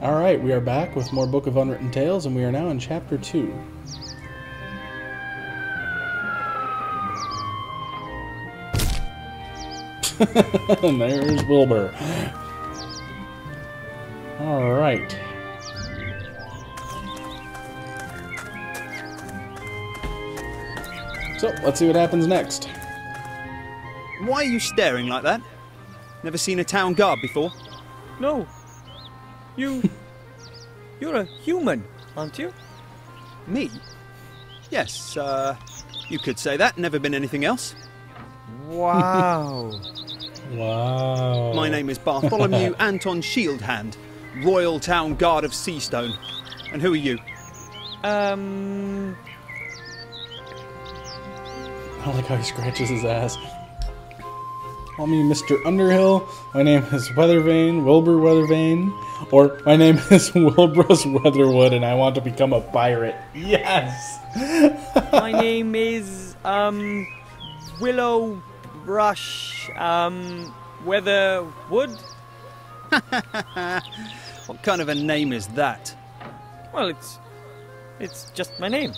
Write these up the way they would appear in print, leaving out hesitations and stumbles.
Alright, we are back with more Book of Unwritten Tales, and we are now in Chapter 2. And there's Wilbur. Alright. So, let's see what happens next. Why are you staring like that? Never seen a town guard before? No. You're a human, aren't you? Me? Yes, you could say that. Never been anything else. Wow. Wow. My name is Bartholomew Anton Shieldhand, Royal Town Guard of Seastone. And who are you? I like how he scratches his ass. Call me Mr. Underhill. My name is Weathervane, Wilbur Weathervane. Or, my name is Wilbrus Weatherwood and I want to become a pirate. Yes! My name is, Willow Brush, Weatherwood? What kind of a name is that? Well, it's just my name.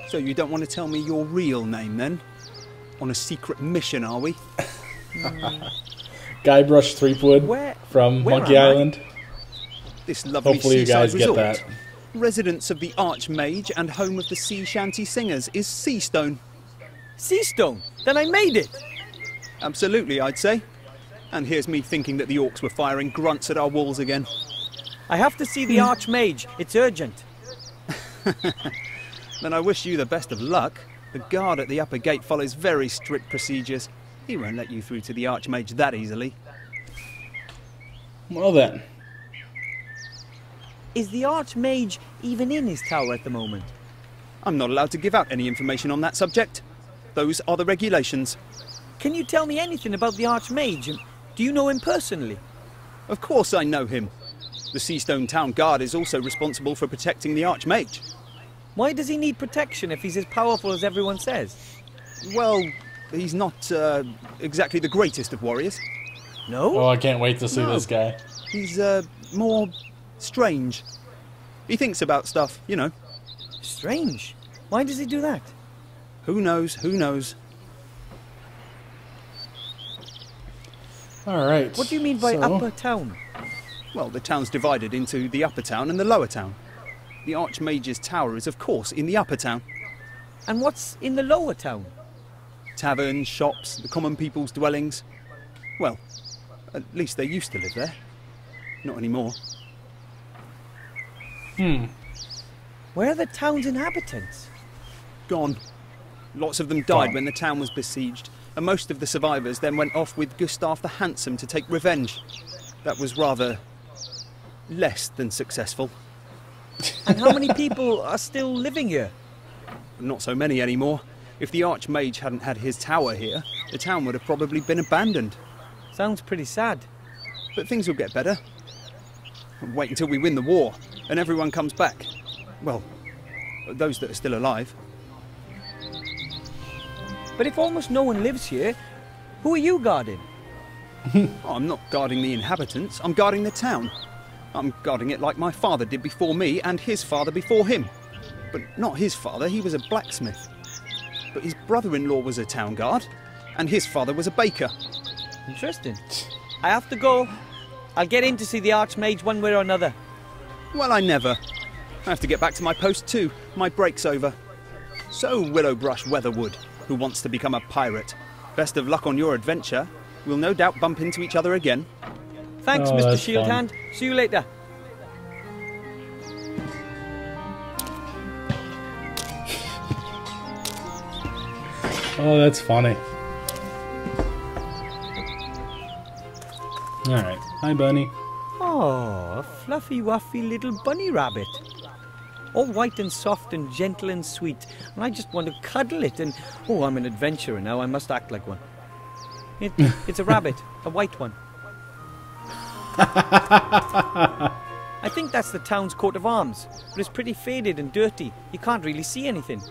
So you don't want to tell me your real name, then? On a secret mission, are we? Guybrush Threepwood from Monkey Island. This lovely Hopefully you seaside guys get resort, that. residence of the Arch-mage and home of the sea shanty singers, is Seastone. Seastone? Then I made it! Absolutely, I'd say. And here's me thinking that the orcs were firing grunts at our walls again. I have to see the Arch-mage. It's urgent. Then I wish you the best of luck. The guard at the upper gate follows very strict procedures. He won't let you through to the Arch-mage that easily. Well then. Is the Arch-mage even in his tower at the moment? I'm not allowed to give out any information on that subject. Those are the regulations. Can you tell me anything about the Arch-mage? Do you know him personally? Of course I know him. The Seastone Town Guard is also responsible for protecting the Arch-mage. Why does he need protection if he's as powerful as everyone says? Well, he's not exactly the greatest of warriors. No? Oh, I can't wait to see this guy. He's more strange. He thinks about stuff, you know. Strange. Why does he do that? Who knows, who knows. Alright. What do you mean by upper town? Well, the town's divided into the upper town and the lower town. The Arch-mage's tower is, of course, in the upper town. And what's in the lower town? Taverns, shops, the common people's dwellings. Well, at least they used to live there. Not anymore. Where are the town's inhabitants? Gone. Lots of them died when the town was besieged, and most of the survivors then went off with Gustav the Handsome to take revenge. That was rather less than successful. And how many people are still living here? Not so many anymore. If the Arch-mage hadn't had his tower here, the town would have probably been abandoned. Sounds pretty sad. But things will get better. Wait until we win the war, and everyone comes back. Well, those that are still alive. But if almost no one lives here, who are you guarding? I'm not guarding the inhabitants, I'm guarding the town. I'm guarding it like my father did before me and his father before him. But not his father, he was a blacksmith. But his brother-in-law was a town guard, and his father was a baker. Interesting. I have to go. I'll get in to see the Arch-mage one way or another. Well, I never. I have to get back to my post too. My break's over. So, Willowbrush Weatherwood, who wants to become a pirate, best of luck on your adventure. We'll no doubt bump into each other again. Thanks, Oh, Mr. that's Shieldhand. See you later. Oh, that's funny. Alright. Hi, Bunny. Oh, a fluffy, wuffy little bunny rabbit. All white and soft and gentle and sweet. And I just want to cuddle it and... Oh, I'm an adventurer now. I must act like one. It's a rabbit. A white one. I think that's the town's coat of arms. But it's pretty faded and dirty. You can't really see anything.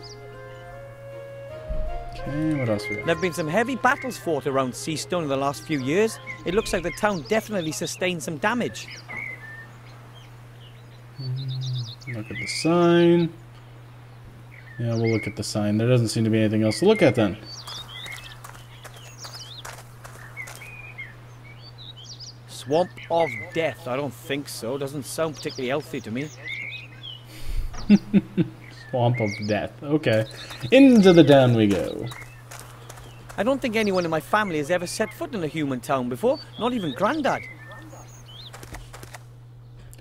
Okay, what else we got? There have been some heavy battles fought around Seastone in the last few years. It looks like the town definitely sustained some damage. Look at the sign. Yeah, we'll look at the sign. There doesn't seem to be anything else to look at then. Swamp of Death. I don't think so. Doesn't sound particularly healthy to me. Swamp of Death. Okay. Into the town we go. I don't think anyone in my family has ever set foot in a human town before. Not even Grandad.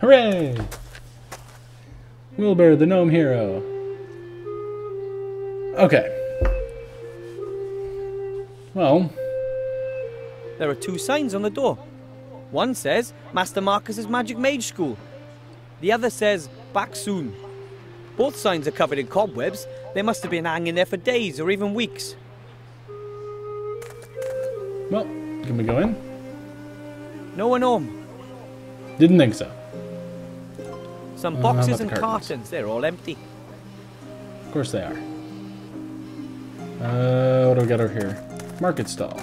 Hooray! Wilbur the Gnome Hero. Okay. Well. There are 2 signs on the door. One says Master Marcus's Magic Mage School. The other says back soon. Both signs are covered in cobwebs. They must have been hanging there for days or even weeks. Well, can we go in? No one home. Didn't think so. Some boxes and cartons? cartons. They're all empty. Of course they are. What do we got over here? Market stall.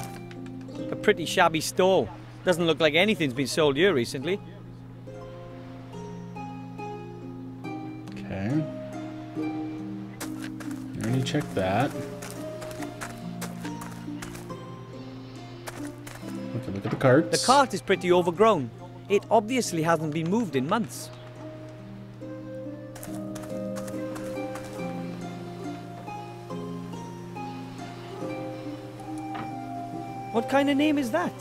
A pretty shabby stall. Doesn't look like anything's been sold here recently. Okay. Already checked that. Okay, look at the carts. The cart is pretty overgrown. It obviously hasn't been moved in months. What kind of name is that?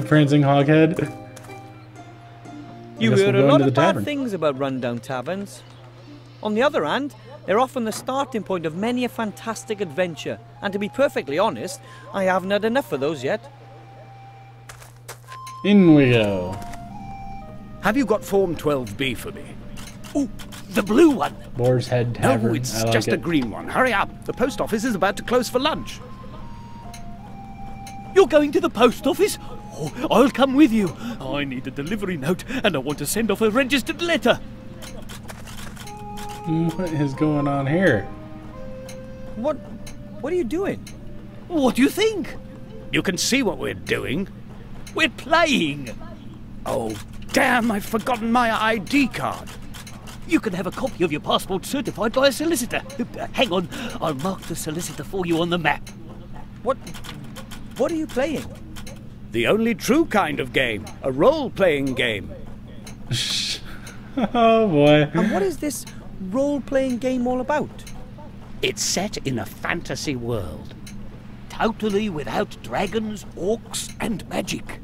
Prancing Hoghead. You guess hear we'll a go lot into of the bad tavern. things about rundown taverns. On the other hand, they're often the starting point of many a fantastic adventure. And to be perfectly honest, I haven't had enough of those yet. In we go. Have you got Form 12B for me? Oh, the blue one. Boar's Head Tavern. No, it's I like just a it. green one. Hurry up. The post office is about to close for lunch. You're going to the post office? Oh, I'll come with you. I need a delivery note and I want to send off a registered letter. What is going on here? What are you doing? What do you think? You can see what we're doing. We're playing. Oh, damn, I've forgotten my ID card. You can have a copy of your passport certified by a solicitor. Hang on, I'll mark the solicitor for you on the map. What are you playing? The only true kind of game. A role-playing game. Oh boy. And what is this role-playing game all about? It's set in a fantasy world. Totally without dragons, orcs, and magic.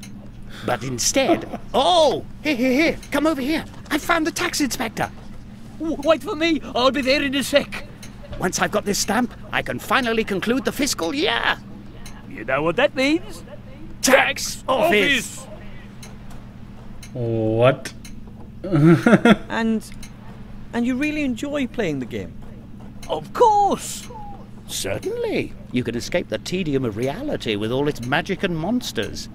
But instead... Oh! Here, come over here. I found the tax inspector. Wait for me, I'll be there in a sec. Once I've got this stamp, I can finally conclude the fiscal year. You know what that means? Tax office! What? And you really enjoy playing the game? Of course. Certainly. You can escape the tedium of reality with all its magic and monsters.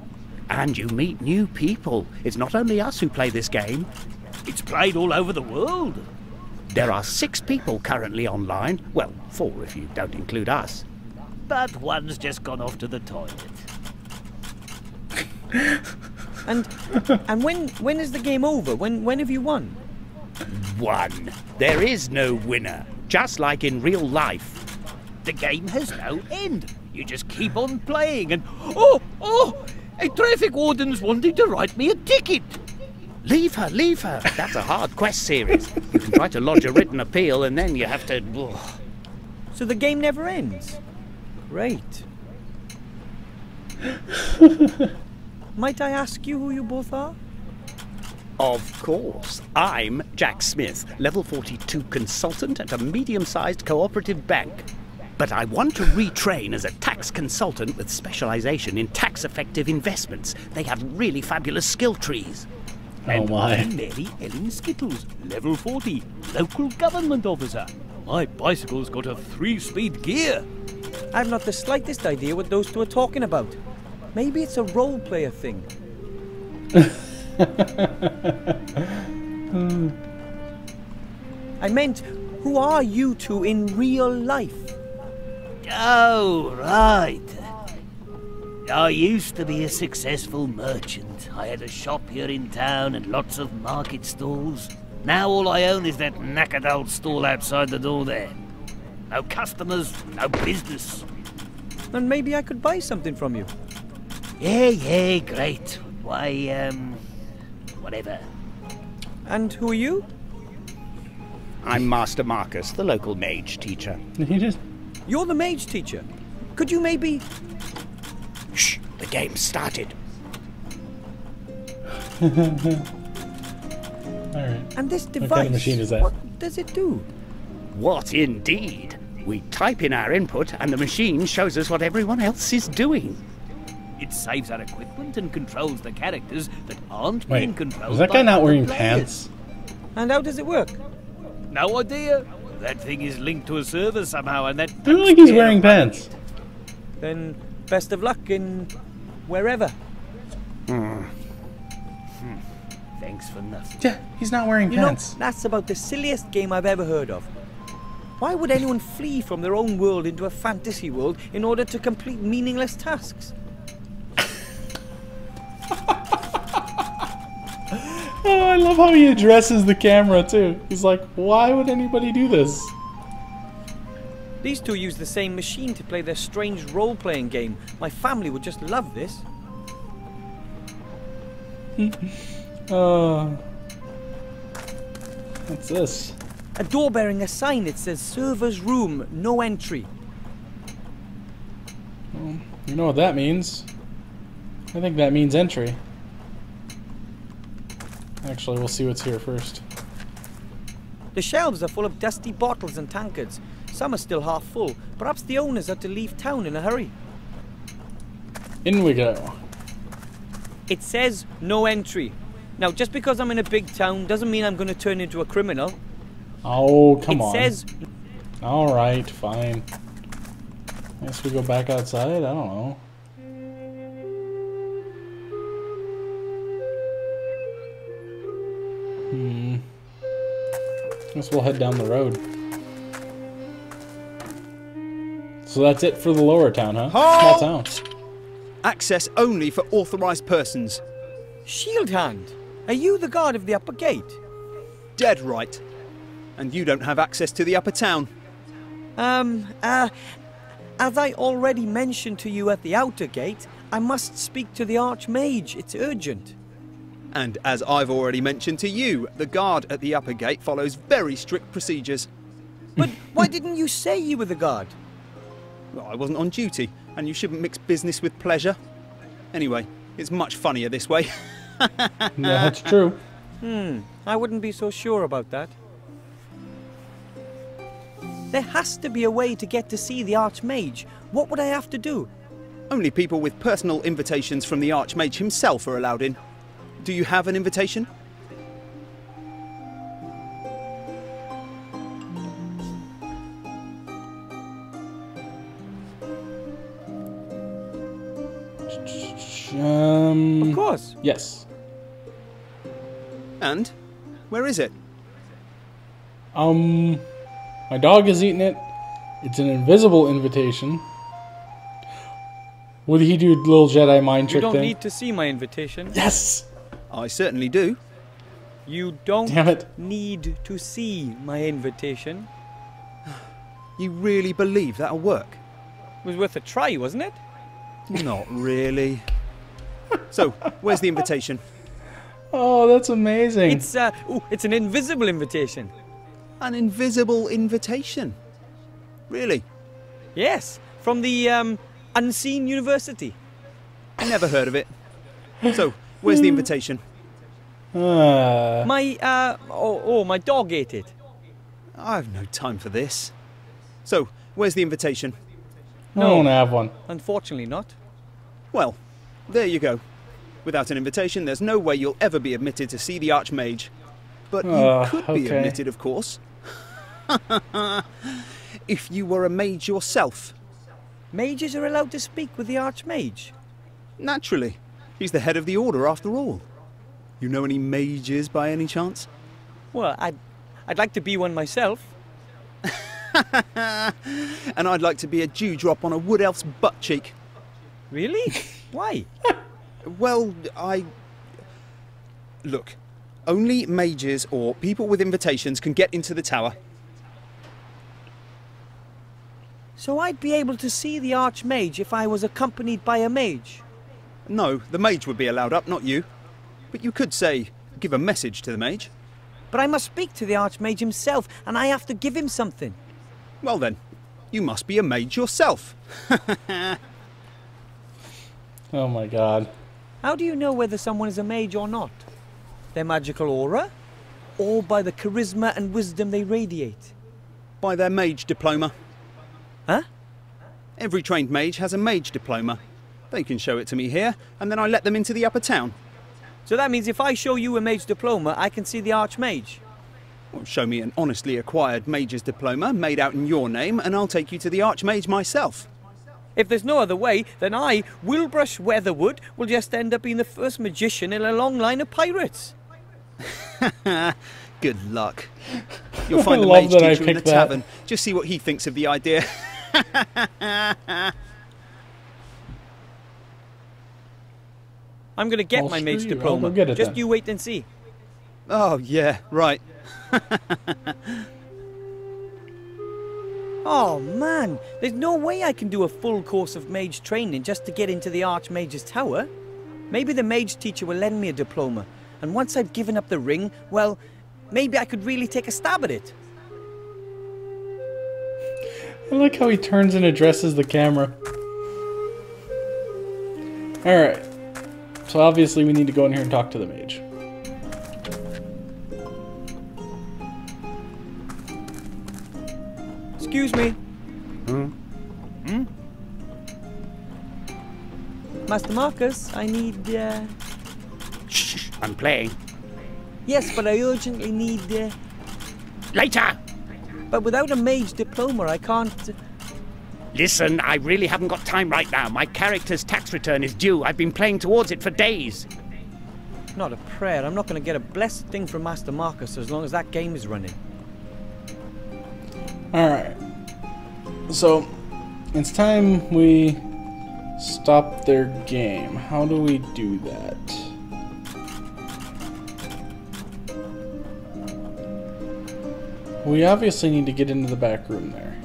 And you meet new people. It's not only us who play this game. It's played all over the world. There are 6 people currently online. Well, 4 if you don't include us. But one's just gone off to the toilet. And when is the game over? When have you won? One. There is no winner. Just like in real life. The game has no end. You just keep on playing and... Oh! A traffic warden's wanting to write me a ticket. Leave her. That's a hard quest series. You can try to lodge a written appeal and then you have to... So the game never ends? Great. Might I ask you who you both are? Of course. I'm Jack Smith, level 42 consultant at a medium-sized cooperative bank. But I want to retrain as a tax consultant with specialization in tax-effective investments. They have really fabulous skill trees. Oh my. I'm Mary Ellen Skittles, level 40, local government officer. My bicycle's got a 3-speed gear. I've not the slightest idea what those two are talking about. Maybe it's a role-player thing. I meant, who are you two in real life? Oh, right. I used to be a successful merchant. I had a shop here in town and lots of market stalls. Now all I own is that knackered old stall outside the door there. No customers, no business. And maybe I could buy something from you. Yeah, great. Why, whatever. And who are you? I'm Master Marcus, the local mage teacher. He just... You're the mage teacher. Could you maybe... Shh, the game started. Alright. And this device, What kind of machine is that? what does it do? What indeed? We type in our input and the machine shows us what everyone else is doing. It saves our equipment and controls the characters that aren't being Wait, controlled is that by guy not other wearing players. pants? And how does it work? No idea. That thing is linked to a server somehow, and that. I don't think he's wearing pants. Then best of luck in wherever. Thanks for nothing. Yeah, he's not wearing You know, pants. that's about the silliest game I've ever heard of. Why would anyone flee from their own world into a fantasy world in order to complete meaningless tasks? Oh, I love how he addresses the camera too. He's like, why would anybody do this? These two use the same machine to play their strange role-playing game. My family would just love this. What's this? A door bearing a sign that says server's room, no entry. You know what that means? I think that means entry. Actually, we'll see what's here first. The shelves are full of dusty bottles and tankards. Some are still half full. Perhaps the owners had to leave town in a hurry. In we go. It says no entry. Now, just because I'm in a big town doesn't mean I'm going to turn into a criminal. Oh, come on. It says... Alright, fine. I guess we go back outside? I don't know. Guess we'll head down the road. So that's it for the lower town, huh? Halt! Small town. Access only for authorised persons. Shield Hand, are you the guard of the upper gate? Dead right. And you don't have access to the upper town. As I already mentioned to you at the outer gate, I must speak to the Arch-mage. It's urgent. And as I've already mentioned to you, the guard at the upper gate follows very strict procedures. But why didn't you say you were the guard? Well, I wasn't on duty, and you shouldn't mix business with pleasure. Anyway, it's much funnier this way. Yeah, that's true. I wouldn't be so sure about that. There has to be a way to get to see the Arch-mage. What would I have to do? Only people with personal invitations from the Arch-mage himself are allowed in. Do you have an invitation? Of course. Yes. And? Where is it? My dog is eating it. It's an invisible invitation. Would he do little Jedi mind You trick don't thing? need to see my invitation. Yes! I certainly do. You don't Damn it. need to see my invitation. You really believe that'll work? It was worth a try, wasn't it? Not really. So, where's the invitation? Oh, that's amazing. It's an invisible invitation. An invisible invitation? Really? Yes, from the Unseen University. Never heard of it. So, where's the invitation? My my dog ate it. I've no time for this. So, where's the invitation? I don't have one. Unfortunately not. Well, there you go. Without an invitation, there's no way you'll ever be admitted to see the Arch-mage. But you could be okay. admitted, of course. If you were a mage yourself. Mages are allowed to speak with the Arch-mage. Naturally. He's the head of the order, after all. You know any mages by any chance? Well, I'd like to be one myself. And I'd like to be a dewdrop on a wood elf's butt cheek. Really? Why? Well, Look, only mages or people with invitations can get into the tower. So I'd be able to see the Arch-mage if I was accompanied by a mage? No, the mage would be allowed up, not you. But you could say, give a message to the mage. But I must speak to the Arch-mage himself, and I have to give him something. Well then, you must be a mage yourself. Oh my god. How do you know whether someone is a mage or not? Their magical aura? Or by the charisma and wisdom they radiate? By their mage diploma. Huh? Every trained mage has a mage diploma. They can show it to me here, and then I let them into the upper town. So that means if I show you a mage diploma, I can see the Arch-mage? Well, show me an honestly acquired mage's diploma made out in your name, and I'll take you to the Arch-mage myself. If there's no other way, then I, Wilbur Weatherwood, will just end up being the first magician in a long line of pirates. Good luck. You'll find the love mage that I teacher in the picked that. tavern. Just see what he thinks of the idea. I'm going to get Well, my screw mage you, I'll diploma. go get it Just then. you wait and see. Oh, yeah, right. Oh man, there's no way I can do a full course of mage training just to get into the Arch-mage's tower. Maybe the mage teacher will lend me a diploma, and once I've given up the ring, well, maybe I could really take a stab at it. I like how he turns and addresses the camera. Alright. So obviously we need to go in here and talk to the mage. Excuse me. Master Marcus, I need, Shh, I'm playing. Yes, but I urgently need, Later! But without a mage diploma, I can't... Listen, I really haven't got time right now. My character's tax return is due. I've been playing towards it for days. Not a prayer. I'm not going to get a blessed thing from Master Marcus as long as that game is running. Alright. So, it's time we stop their game. How do we do that? We obviously need to get into the back room there.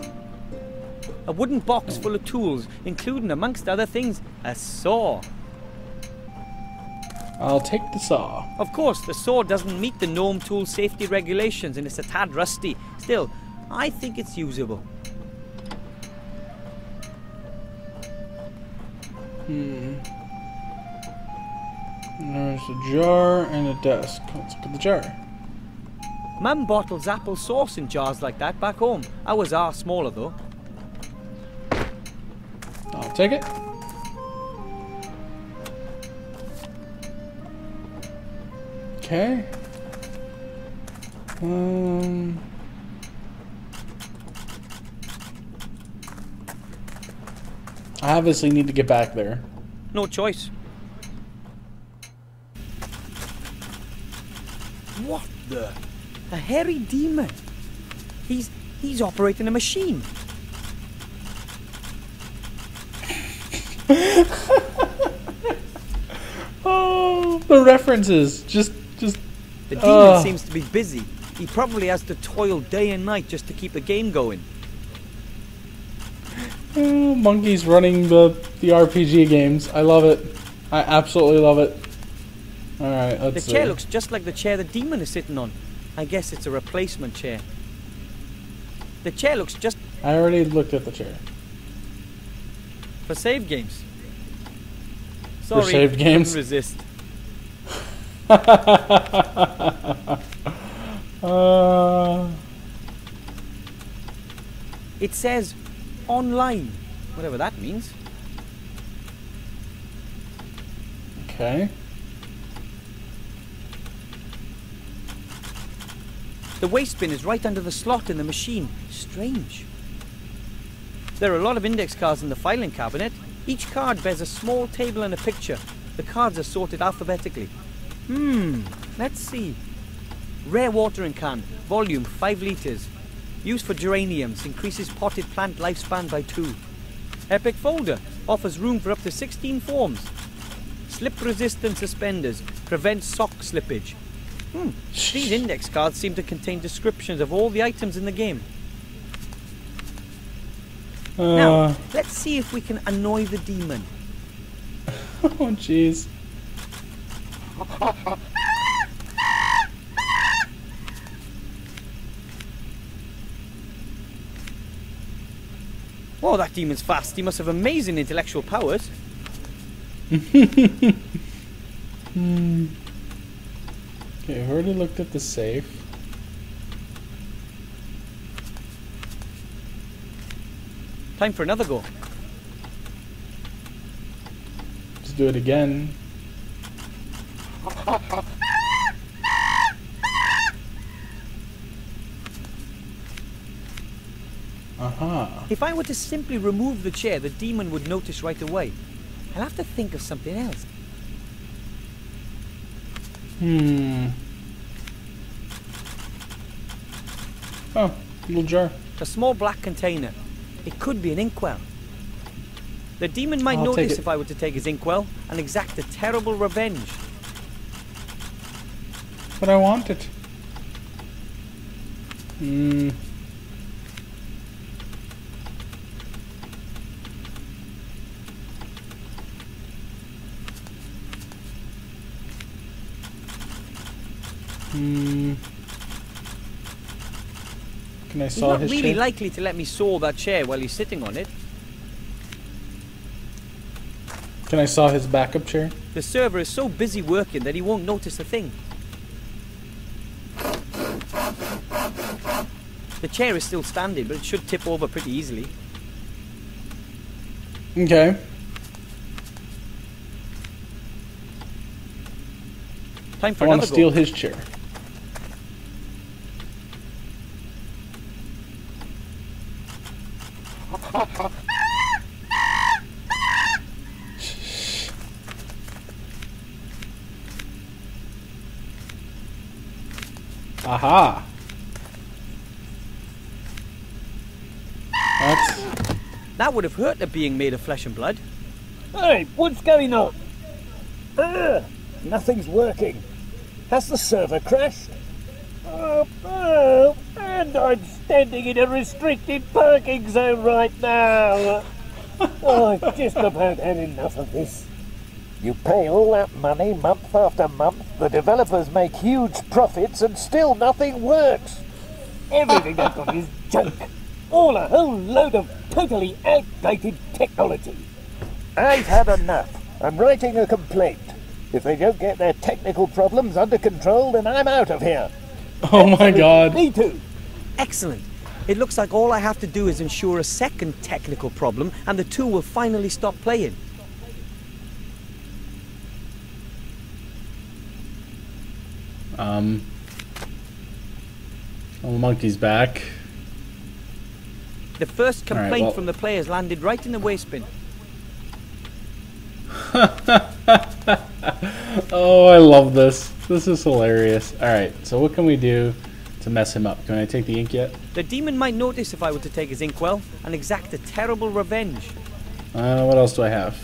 A wooden box full of tools, including, amongst other things, a saw. I'll take the saw. Of course, the saw doesn't meet the gnome tool safety regulations and it's a tad rusty. Still, I think it's usable. There's a jar and a desk. Let's look at the jar. Mum bottles apple sauce in jars like that back home. Ours are smaller though. I'll take it. Okay. I obviously need to get back there. No choice. What the? A hairy demon. He's operating a machine. Oh, the references. Just. The demon seems to be busy. He probably has to toil day and night just to keep the game going. Oh, monkeys running the RPG games. I love it. I absolutely love it. Alright, let's see. The chair looks just like the chair the demon is sitting on. I guess it's a replacement chair. The chair looks just I already looked at the chair. for save games. Sorry, saved games? couldn't resist. It says online, whatever that means. Okay. The waste bin is right under the slot in the machine. Strange. There are a lot of index cards in the filing cabinet. Each card bears a small table and a picture. The cards are sorted alphabetically. Let's see. Rare watering can, volume 5 litres. Used for geraniums, increases potted plant lifespan by 2. Epic folder, offers room for up to 16 forms. Slip-resistant suspenders. Prevent sock slippage. These index cards seem to contain descriptions of all the items in the game. Now, let's see if we can annoy the demon. Oh, jeez. Oh, that demon's fast. He must have amazing intellectual powers. Okay, I've already looked at the safe. Time for another go. Let's do it again. Aha. If I were to simply remove the chair, the demon would notice right away. I'll have to think of something else. Oh, little jar. A small black container. It could be an inkwell. The demon might I'll take notice it. if I were to take his inkwell and exact a terrible revenge. But I want it. Can I He's saw not his really chair? likely to let me saw that chair while he's sitting on it. Can I saw his backup chair? The server is so busy working that he won't notice a thing. The chair is still standing, but it should tip over pretty easily. Okay. Time for I want another to steal go. his chair. Aha! That would have hurt at being made of flesh and blood. Hey, what's going on? Nothing's working. Has the server crashed? And I'm standing in a restricted parking zone right now. I've just about had enough of this. You pay all that money month after month, the developers make huge profits, and still nothing works. Everything I've got is junk. All a whole load of totally outdated technology. I've had enough. I'm writing a complaint. If they don't get their technical problems under control, then I'm out of here. Oh my god. Me too. Excellent. It looks like all I have to do is ensure a second technical problem, and the two will finally stop playing. Oh, monkey's back. The first complaint well- from the players landed right in the waste bin. Oh, I love this. This is hilarious. Alright, so what can we do to mess him up? Can I take the ink yet? The demon might notice if I were to take his inkwell and exact a terrible revenge. What else do I have?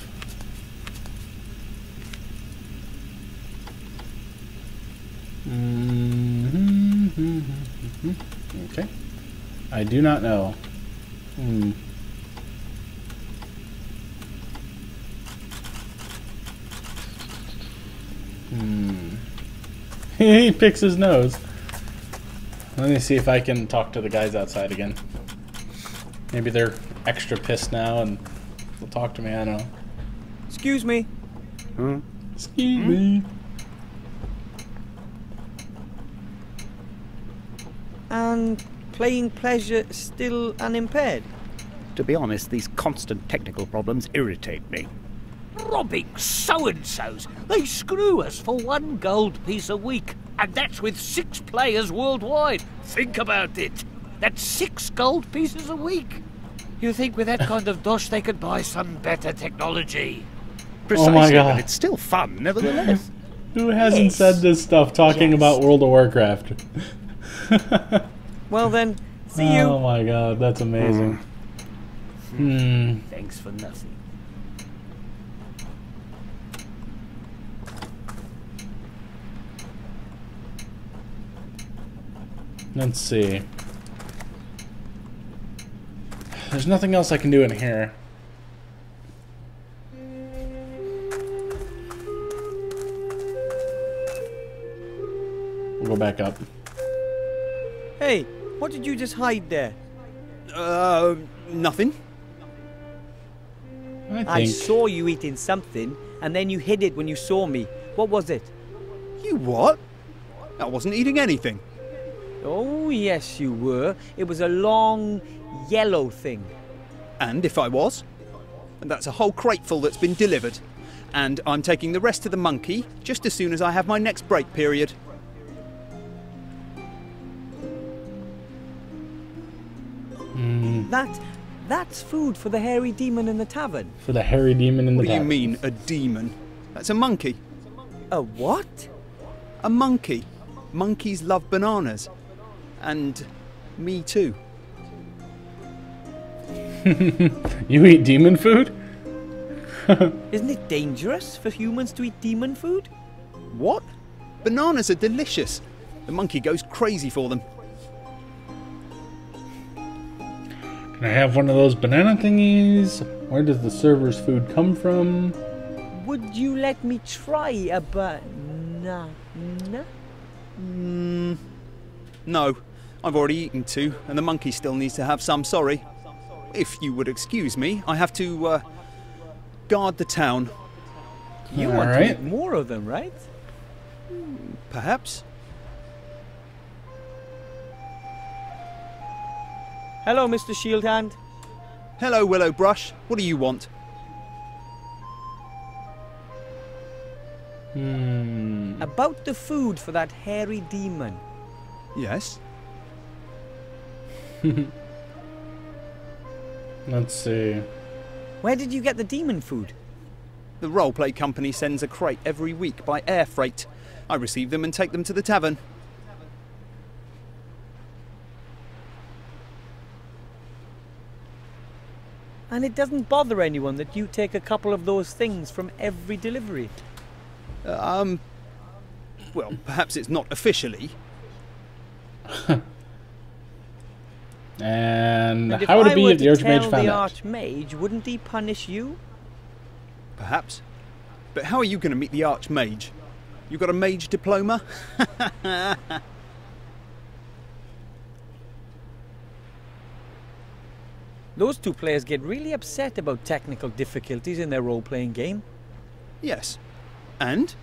Okay. I do not know. He picks his nose. Let me see if I can talk to the guys outside again. Maybe they're extra pissed now and they'll talk to me, I don't know. Excuse me. Excuse me. And playing pleasure still unimpaired? To be honest, these constant technical problems irritate me. Robbing so-and-sos. They screw us for 1 gold piece a week. And that's with 6 players worldwide. Think about it. That's 6 gold pieces a week. You think with that kind of dosh they could buy some better technology? Precisely, my God. but it's still fun, nevertheless. Who hasn't said this stuff talking about World of Warcraft? Well then, see you. Oh my god, that's amazing. Thanks for nothing. Let's see. There's nothing else I can do in here. We'll go back up. Hey, what did you just hide there? Nothing. I saw you eating something, and then you hid it when you saw me. What was it? You what? I wasn't eating anything. Oh, yes, you were. It was a long, yellow thing. And if I was? And that's a whole crateful that's been delivered. And I'm taking the rest of the monkey just as soon as I have my next break period. That's food for the hairy demon in the tavern. For the hairy demon in the tavern. What do you mean, a demon? That's a monkey. A what? A monkey. Monkeys love bananas. And me too. You eat demon food? Isn't it dangerous for humans to eat demon food? What? Bananas are delicious. The monkey goes crazy for them. Can I have one of those banana thingies? Where does the server's food come from? Would you let me try a banana? No, I've already eaten two, and the monkey still needs to have some, sorry. If you would excuse me, I have to, guard the town. You want to eat more of them, right? Perhaps. Hello, Mr. Shieldhand. Hello, Willow Brush. What do you want? About the food for that hairy demon. Yes? Let's see. Where did you get the demon food? The roleplay company sends a crate every week by air freight. I receive them and take them to the tavern. And it doesn't bother anyone that you take a couple of those things from every delivery? Well, perhaps it's not officially. And how would it be if the Arch-mage found the out? Arch-mage, wouldn't he punish you? Perhaps. But how are you going to meet the Arch-mage? You got a mage diploma? Those two players get really upset about technical difficulties in their role-playing game. Yes. And?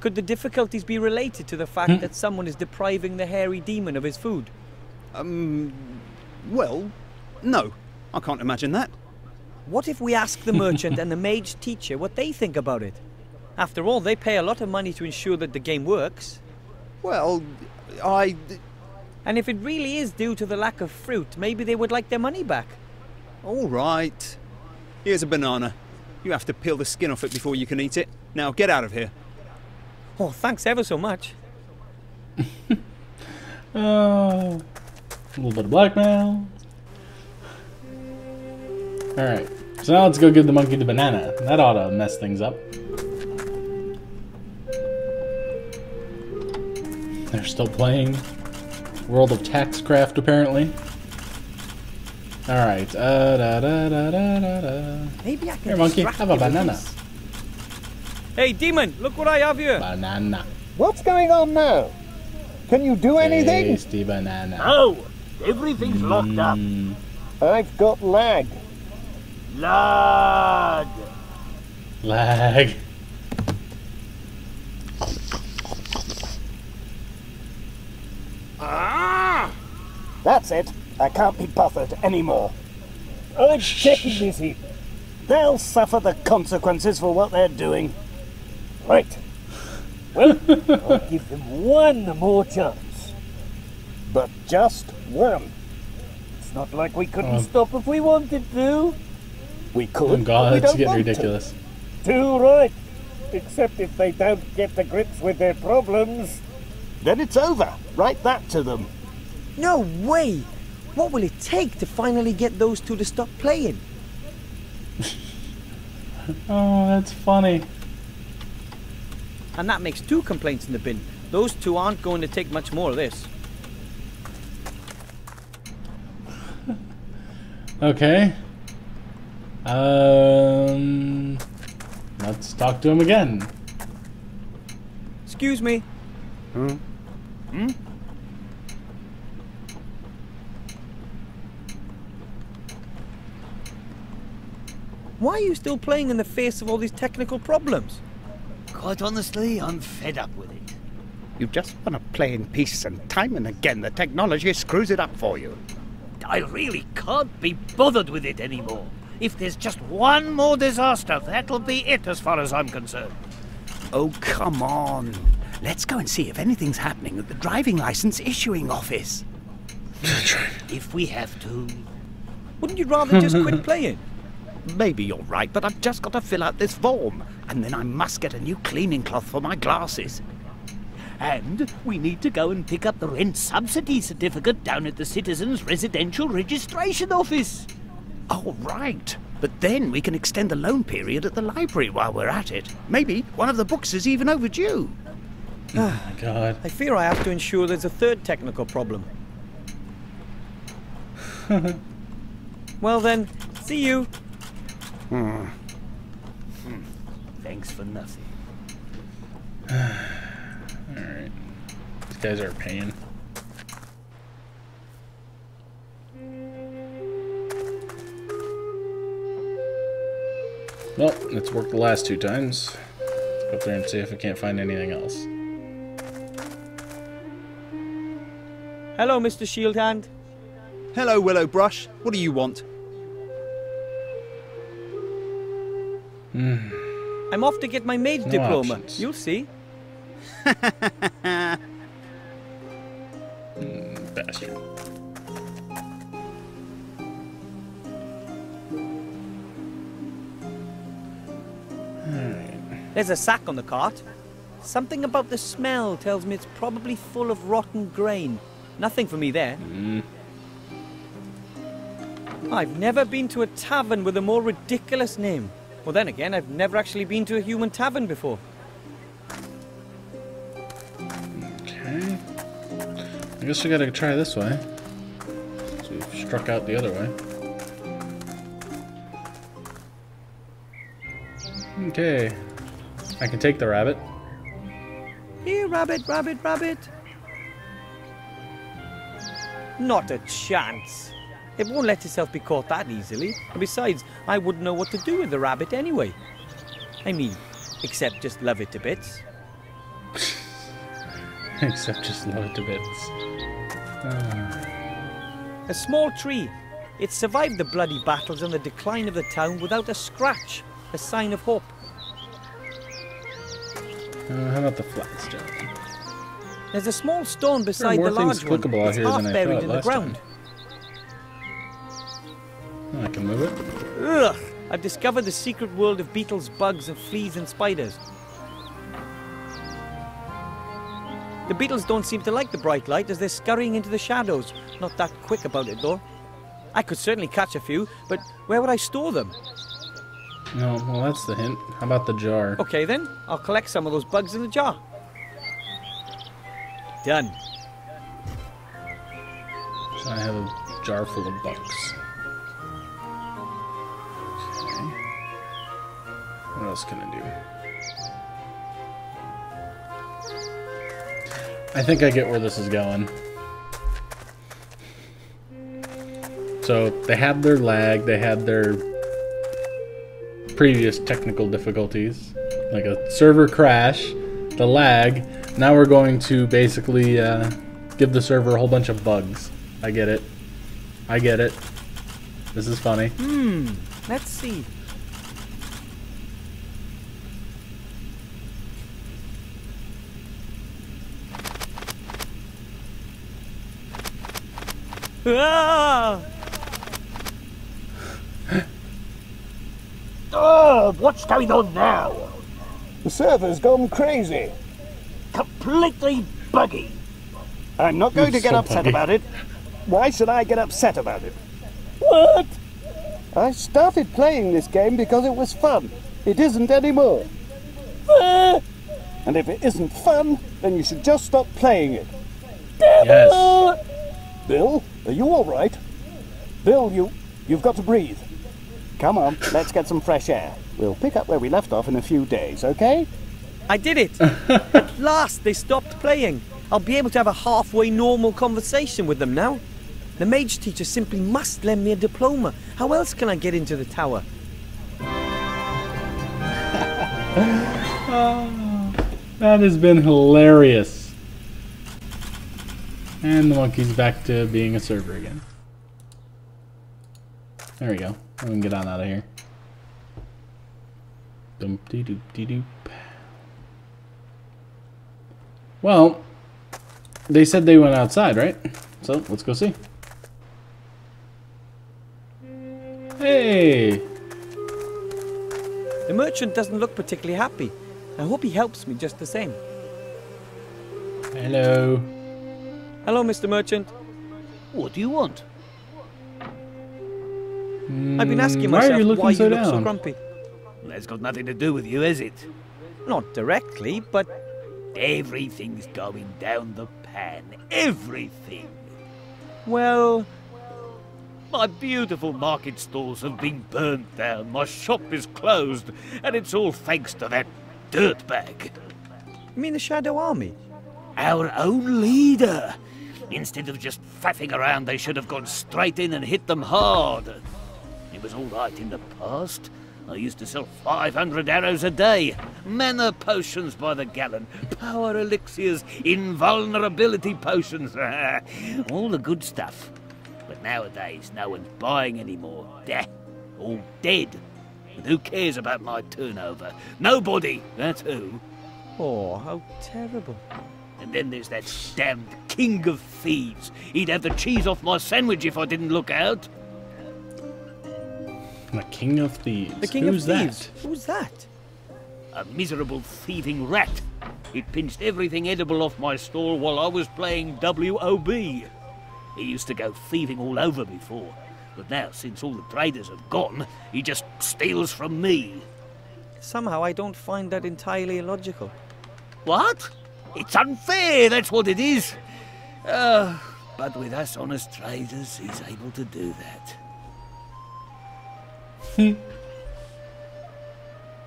Could the difficulties be related to the fact that someone is depriving the hairy demon of his food? Well, no. I can't imagine that. What if we ask the merchant and the mage teacher what they think about it? After all, they pay a lot of money to ensure that the game works. Well, And if it really is due to the lack of fruit, maybe they would like their money back. All right. Here's a banana. You have to peel the skin off it before you can eat it. Now, get out of here. Oh, thanks ever so much. A little bit of blackmail. Alright, so now let's go give the monkey the banana. That ought to mess things up. They're still playing World of Taxcraft, apparently. Alright, Maybe I can Here, monkey, distract have a you with banana. this. Hey, demon, look what I have here. Banana. What's going on now? Can you do anything? Tasty banana. No, everything's locked up. I've got lag. Lag. Lag. That's it. I can't be bothered anymore. I'm checking this in. They'll suffer the consequences for what they're doing. Right. Well, I'll give them one more chance. But just one. It's not like we couldn't stop if we wanted to. We could, Oh god, but we it's don't getting want ridiculous. to. Too right. Except if they don't get to grips with their problems. Then it's over. Write that to them. No way! What will it take to finally get those two to stop playing? Oh, that's funny. And that makes 2 complaints in the bin. Those two aren't going to take much more of this. Okay. Let's talk to him again. Excuse me. Why are you still playing in the face of all these technical problems? Quite honestly, I'm fed up with it. You just want to play in peace, and time and again the technology screws it up for you. I really can't be bothered with it anymore. If there's just one more disaster, that'll be it as far as I'm concerned. Oh, come on. Let's go and see if anything's happening at the driving license issuing office. If we have to. Wouldn't you rather just quit playing? Maybe you're right, but I've just got to fill out this form. And then I must get a new cleaning cloth for my glasses. And we need to go and pick up the rent subsidy certificate down at the Citizens Residential Registration Office. Oh, right. But then we can extend the loan period at the library while we're at it. Maybe one of the books is even overdue. Oh my god. I fear I have to ensure there's a third technical problem. Well then, see you. Thanks for nothing. Alright. These guys are a pain. Well, it's worked the last 2 times. Let's go up there and see if we can't find anything else. Hello, Mr. Shieldhand. Hello, Willow Brush. What do you want? I'm off to get my mage diploma. options. You'll see. Bastard. There's a sack on the cart. Something about the smell tells me it's probably full of rotten grain. Nothing for me there. I've never been to a tavern with a more ridiculous name. Well, then again, I've never actually been to a human tavern before. Okay. I guess we gotta try this way. So we've struck out the other way. Okay. I can take the rabbit. Here, rabbit, rabbit, rabbit. Not a chance. It won't let itself be caught that easily. And besides, I wouldn't know what to do with the rabbit anyway. I mean, except just love it to bits. Except just love it to bits. A small tree. It survived the bloody battles and the decline of the town without a scratch. A sign of hope. How about the flagstone? There's a small stone beside more the large things one. clickable out It's here half than I buried thought in the last ground. time. Oh, I can move it. Ugh! I've discovered the secret world of beetles, bugs, and fleas and spiders. The beetles don't seem to like the bright light as they're scurrying into the shadows. Not that quick about it, though. I could certainly catch a few, but where would I store them? No, well, that's the hint. How about the jar? Okay, then. I'll collect some of those bugs in the jar. Done. So I have a jar full of bugs. Okay. What else can I do? I think I get where this is going. So they had their lag, they had their previous technical difficulties, like a server crash, the lag. Now we're going to basically give the server a whole bunch of bugs. I get it. I get it. This is funny. Let's see. Ah! Oh, what's going on now? The server's gone crazy. Completely buggy. I'm not going to get So upset buggy. about it. Why should I get upset about it? What? I started playing this game because it was fun. It isn't anymore. And if it isn't fun, then you should just stop playing it. Yes. Bill, are you all right? Bill, you... You've got to breathe. Come on, let's get some fresh air. We'll pick up where we left off in a few days, okay? I did it! At last they stopped playing. I'll be able to have a halfway normal conversation with them now. The mage teacher simply must lend me a diploma. How else can I get into the tower? That has been hilarious. And the monkey's back to being a server again. There we go. We can get on out of here. Doop-de-doop-de-doop. Well, they said they went outside, right? So, let's go see. Hey! The merchant doesn't look particularly happy. I hope he helps me just the same. Hello. Hello, Mr. Merchant. What do you want? I've been asking why are myself you looking why so you look so down? grumpy. That's got nothing to do with you, has it? Not directly, but Everything's going down the pan. Everything. well, My beautiful market stalls have been burnt down, my shop is closed, and it's all thanks to that dirtbag. you mean the Shadow Army? Our own leader. Instead of just faffing around, they should have gone straight in and hit them hard. It was all right in the past. I used to sell 500 arrows a day, mana potions by the gallon, power elixirs, invulnerability potions, all the good stuff. But nowadays, no one's buying anymore. All dead. And who cares about my turnover? Nobody, that's who. Oh, how terrible. And then there's that damned king of thieves. He'd have the cheese off my sandwich if I didn't look out. The King of Thieves. The King Who's of Thieves? that? Who's that? A miserable thieving rat. He'd pinched everything edible off my stall while I was playing WOB. He used to go thieving all over before, but now, since all the traders have gone, he just steals from me. Somehow I don't find that entirely illogical. What? It's unfair, that's what it is. But with us honest traders, he's able to do that.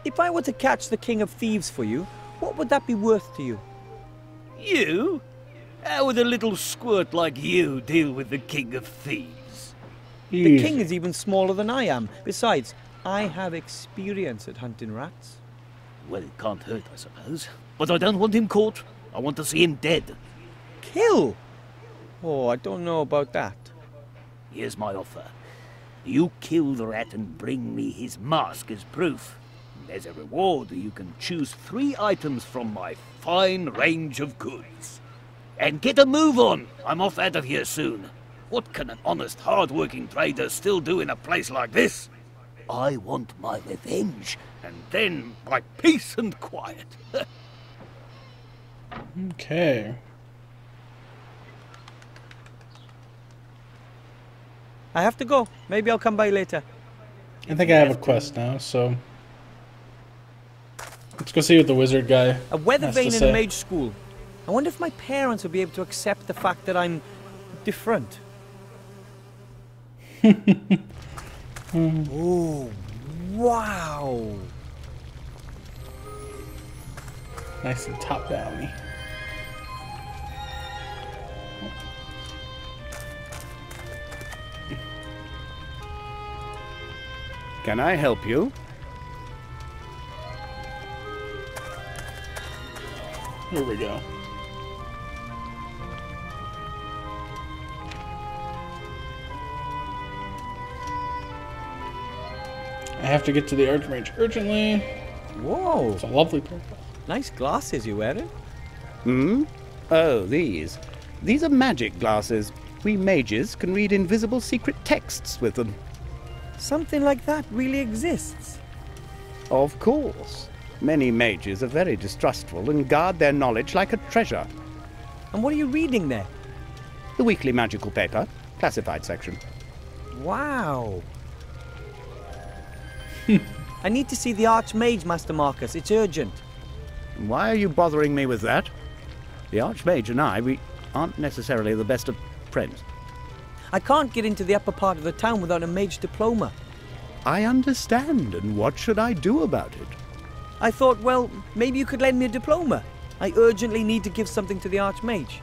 If I were to catch the King of Thieves for you, what would that be worth to you? You? How would a little squirt like you deal with the king of thieves? The king is even smaller than I am. Besides, I have experience at hunting rats. Well, it can't hurt, I suppose. But I don't want him caught. I want to see him dead. Kill? Oh, I don't know about that. Here's my offer. You kill the rat and bring me his mask as proof. As a reward, you can choose 3 items from my fine range of goods. And get a move on! I'm off out of here soon. What can an honest, hard-working trader still do in a place like this? I want my revenge, and then my peace and quiet. Okay. I have to go. Maybe I'll come by later. I think I have a quest now, so let's go see what the wizard guy A weather has to vane in say. a mage school. I wonder if my parents will be able to accept the fact that I'm different. Oh, wow. Nice and top down. Can I help you? Here we go. I have to get to the Arch-mage urgently. Whoa. It's a lovely place. Nice glasses you're wearing. Hmm? Oh, these. These are magic glasses. We mages can read invisible secret texts with them. Something like that really exists. Of course. Many mages are very distrustful and guard their knowledge like a treasure. And what are you reading there? The weekly magical paper, classified section. Wow. I need to see the Arch-mage, Master Marcus. It's urgent. Why are you bothering me with that? The Arch-mage and I, we aren't necessarily the best of friends. I can't get into the upper part of the town without a mage diploma. I understand, and what should I do about it? I thought, well, maybe you could lend me a diploma. I urgently need to give something to the Arch-mage.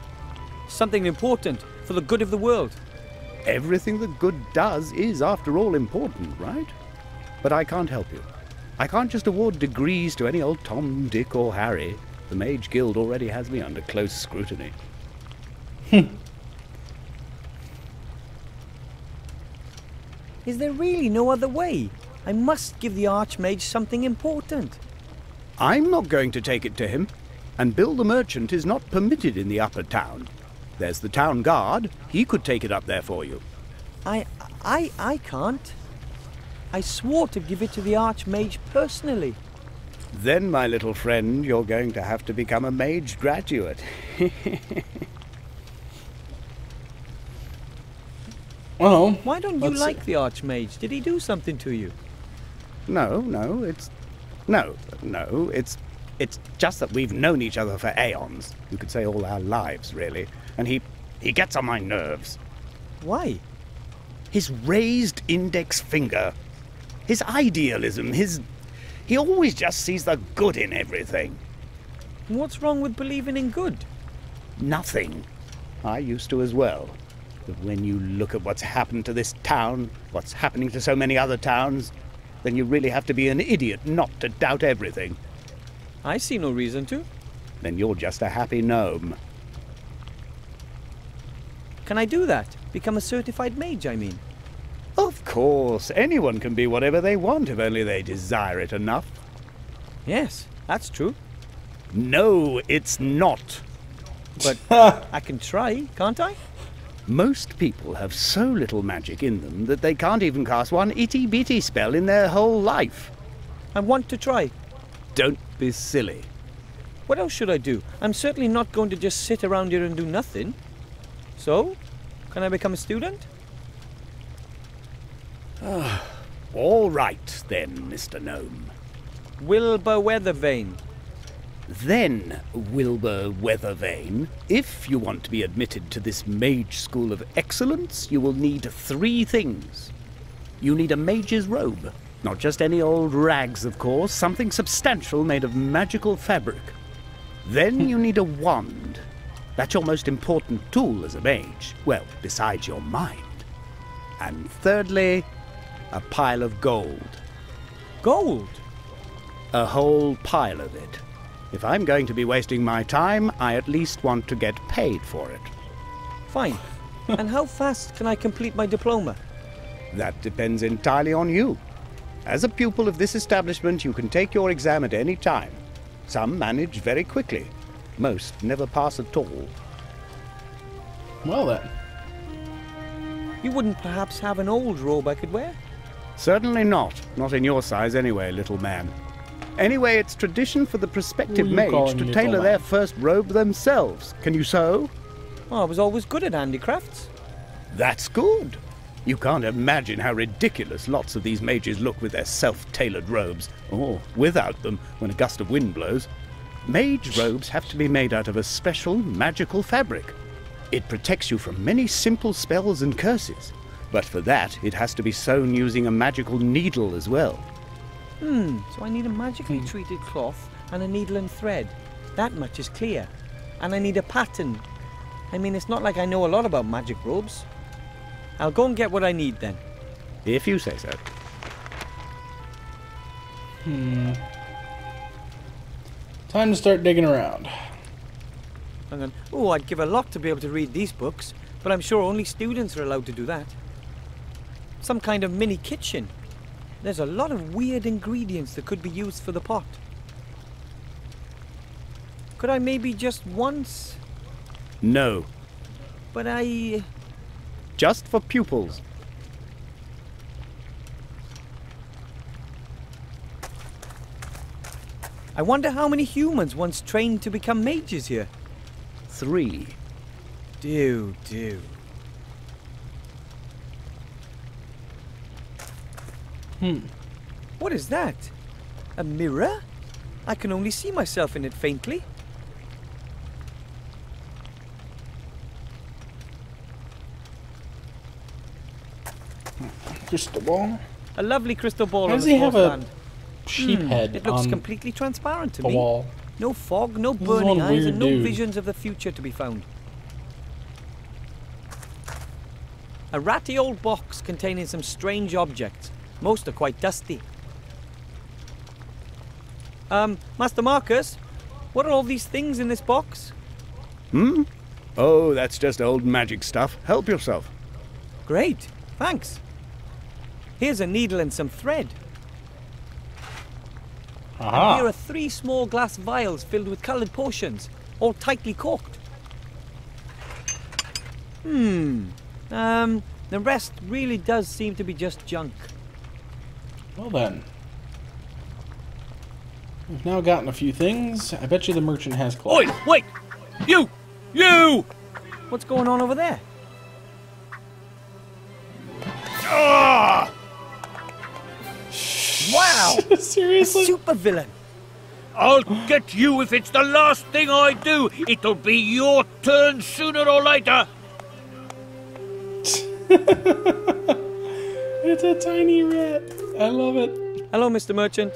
Something important for the good of the world. Everything that good does is, after all, important, right? But I can't help you. I can't just award degrees to any old Tom, Dick, or Harry. The Mage Guild already has me under close scrutiny. Is there really no other way? I must give the Arch-mage something important. I'm not going to take it to him, and Bill the Merchant is not permitted in the upper town. There's the town guard. He could take it up there for you. I can't. I swore to give it to the Arch-mage personally. Then, my little friend, you're going to have to become a mage graduate. Well, Why don't you let's like see. the Arch-mage? Did he do something to you? No, it's just that we've known each other for aeons. You could say all our lives, really. And he gets on my nerves. Why? His raised index finger. His idealism, he always just sees the good in everything. What's wrong with believing in good? Nothing. I used to as well. But when you look at what's happened to this town, what's happening to so many other towns, then you really have to be an idiot not to doubt everything. I see no reason to. Then you're just a happy gnome. Can I do that? Become a certified mage, I mean. Of course, anyone can be whatever they want if only they desire it enough. Yes, that's true. No, it's not. But I can try, can't I? Most people have so little magic in them that they can't even cast one itty-bitty spell in their whole life. I want to try. Don't be silly. What else should I do? I'm certainly not going to just sit around here and do nothing. So, can I become a student? All right, then, Mr. Gnome. Wilbur Weathervane. Then, Wilbur Weathervane, if you want to be admitted to this mage school of excellence, you will need 3 things. You need a mage's robe. Not just any old rags, of course, something substantial made of magical fabric. Then you need a wand. That's your most important tool as a mage. Well, besides your mind. And thirdly, a pile of gold. Gold? A whole pile of it. If I'm going to be wasting my time, I at least want to get paid for it. Fine. And how fast can I complete my diploma? That depends entirely on you. As a pupil of this establishment, you can take your exam at any time. Some manage very quickly. Most never pass at all. Well then. You wouldn't perhaps have an old robe I could wear? Certainly not. Not in your size anyway, little man. Anyway, it's tradition for the prospective Who you mage calling to little tailor man? their first robe themselves. Can you sew? Oh, I was always good at handicrafts. That's good. You can't imagine how ridiculous lots of these mages look with their self-tailored robes, or without them when a gust of wind blows. Mage robes have to be made out of a special magical fabric. It protects you from many simple spells and curses, but for that it has to be sewn using a magical needle as well. So I need a magically treated cloth and a needle and thread. That much is clear. And I need a pattern. I mean, it's not like I know a lot about magic robes. I'll go and get what I need then. If you say so. Time to start digging around. I'm going, oh, I'd give a lot to be able to read these books, but I'm sure only students are allowed to do that. Some kind of mini kitchen. There's a lot of weird ingredients that could be used for the pot. Could I maybe just once? No. But I... Just for pupils. I wonder how many humans once trained to become mages here. 3. Do. What is that? A mirror? I can only see myself in it faintly. crystal ball. A lovely crystal ball. Why on does the he have a land. sheep head It looks on completely transparent to the me. wall? No fog, no This is burning one eyes, weird and no dude. visions of the future to be found. A ratty old box containing some strange objects. Most are quite dusty. Master Marcus, what are all these things in this box? Oh, that's just old magic stuff. Help yourself. Great, thanks. Here's a needle and some thread. And here are 3 small glass vials filled with coloured potions, all tightly corked. The rest really does seem to be just junk. Well then. We've now gotten a few things. I bet you the merchant has cloth. Oi, wait! You! You! What's going on over there? Ah! Wow! Seriously? Super villain! I'll get you if it's the last thing I do. It'll be your turn sooner or later. It's a tiny rat. I love it. Hello, Mr. Merchant.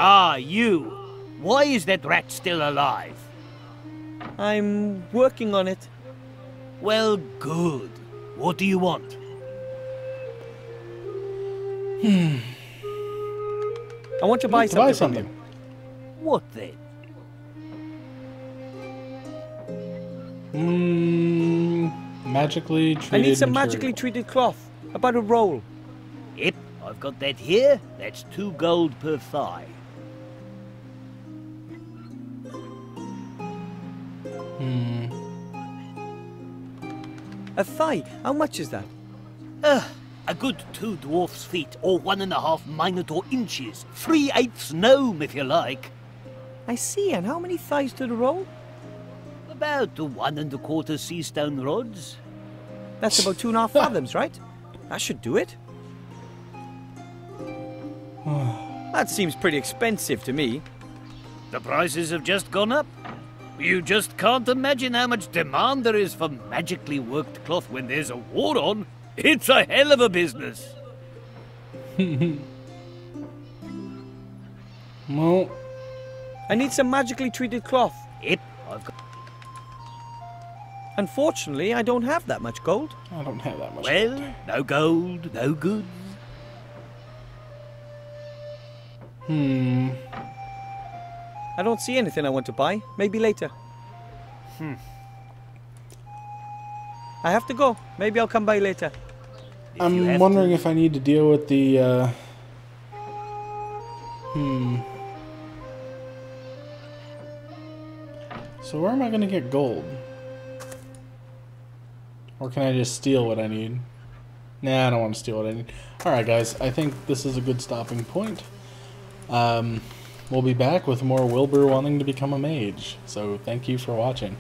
Ah, you. Why is that rat still alive? I'm working on it. Well, good. What do you want? I want to buy something. From you. What then? Magically treated I need some material. magically treated cloth. About a roll. Yep, I've got that here. That's 2 gold per thigh. A thigh? How much is that? A good 2 dwarf's feet, or 1.5 minotaur inches. 3/8 gnome, if you like. I see, and how many thighs to the roll? About 1 1/4 seastone rods. That's about 2.5 fathoms, right? That should do it. That seems pretty expensive to me. The prices have just gone up. You just can't imagine how much demand there is for magically worked cloth when there's a war on. It's a hell of a business. Well, I need some magically treated cloth. Yep, I've got... Unfortunately, I don't have that much gold. I don't have that much. Well, no gold, no goods. I don't see anything I want to buy. Maybe later. I have to go. Maybe I'll come by later. I'm wondering if I need to deal with the, So where am I going to get gold? Or can I just steal what I need? Nah, I don't want to steal what I need. Alright guys, I think this is a good stopping point. We'll be back with more Wilbur wanting to become a mage. So thank you for watching.